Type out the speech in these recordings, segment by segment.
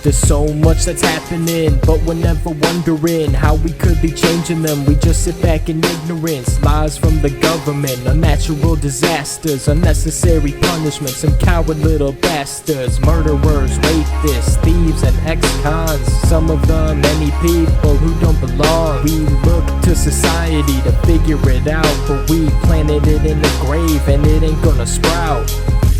There's so much that's happening, but we're never wondering how we could be changing them. We just sit back in ignorance. Lies from the government, unnatural disasters, unnecessary punishments, some coward little bastards, murderers, rapists, thieves, and ex-cons. Some of them, many people who don't belong. We look to society to figure it out, but we planted it in the grave and it ain't gonna sprout.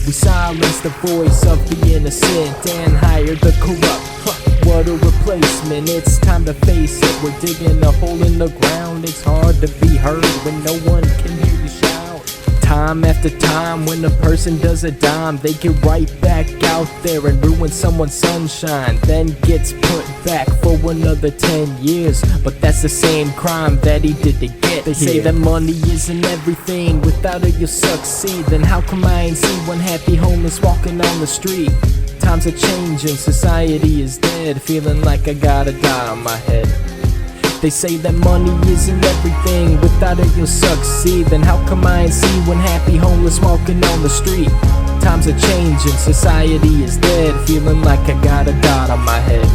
We silence the voice of the innocent and hire the corrupt. What a replacement, it's time to face it. We're digging a hole in the ground. It's hard to be heard when no one can hear you shout. Time after time, when a person does a dime, they get right back out there and ruin someone's sunshine, then gets put back for another 10 years. But that's the same crime that he did to get. They say that money isn't everything, without it you'll succeed. Then how come I ain't see one happy homeless walking on the street? Times are changing, society is dead, feeling like I got a dot on my head. They say that money isn't everything, without it you'll succeed. Then how come I ain't see one happy homeless walking on the street? Times are changing, society is dead, feeling like I got a dot on my head.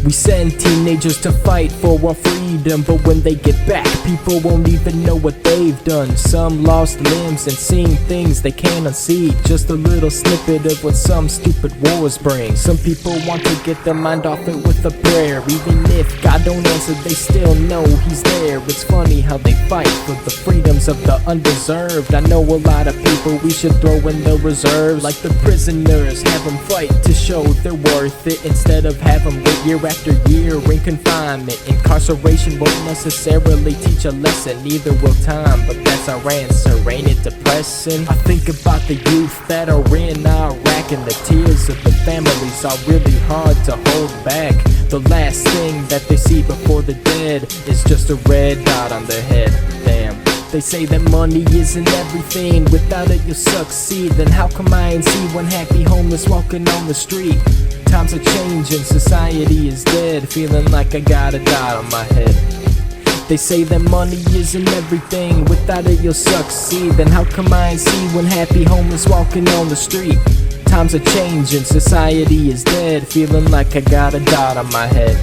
We send teenagers to fight for our freedom, but when they get back, people won't even know what they've done. Some lost limbs and seeing things they can't unsee. Just a little snippet of what some stupid wars bring. Some people want to get their mind off it with a prayer. Even if God don't answer, they still know He's there. It's funny how they fight for the freedoms of the undeserved. I know a lot of people we should throw in the reserves, like the prisoners. Have them fight to show they're worth it, instead of have them wait year after year in confinement. Incarceration won't necessarily teach a lesson, neither will time, but that's our answer. Ain't it depressing? I think about the youth that are in Iraq, and the tears of the families are really hard to hold back. The last thing that they see before they're dead is just a red dot on their head. Damn. They say that money isn't everything, without it you'll succeed. Then how come I ain't see one happy homeless walking on the street? Times are changing, society is dead, feeling like I got a dot on my head. They say that money isn't everything, without it you'll succeed. Then how come I ain't see one happy homeless walking on the street? Times are changing, society is dead, feeling like I got a dot on my head.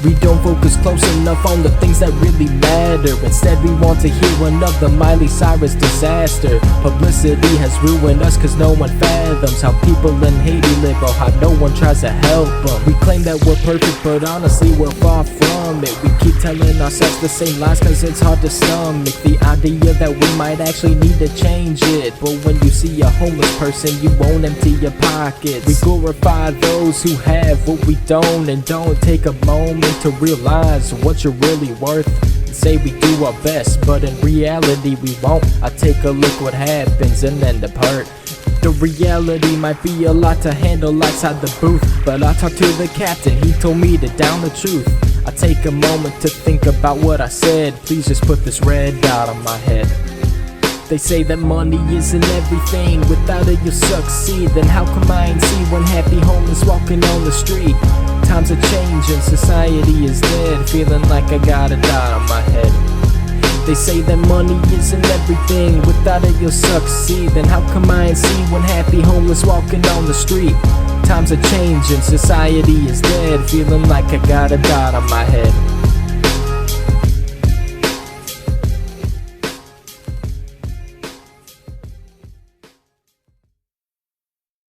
We don't focus close enough on the things that really matter. Instead we want to hear another Miley Cyrus disaster. Publicity has ruined us cause no one fathoms how people in Haiti live, or how no one tries to help them. We claim that we're perfect, but honestly we're far from it. We keep telling ourselves the same lies cause it's hard to stomach the idea that we might actually need to change it. But when you see a homeless person, you won't empty your pockets. We glorify those who have what we don't, and don't take a moment to realize what you're really worth. Say we do our best, but in reality we won't. I take a look what happens and then depart. The reality might be a lot to handle outside the booth, but I talked to the captain, he told me to down the truth. I take a moment to think about what I said. Please just put this red dot on my head. They say that money isn't everything, without it you'll succeed. Then how come I ain't see one happy homeless walking on the street? Times are changing, society is dead, feeling like I got a dot on my head. They say that money isn't everything, without it you'll succeed. Then how come I ain't see one happy homeless walking on the street? Times are changing, society is dead, feeling like I got a dot on my head.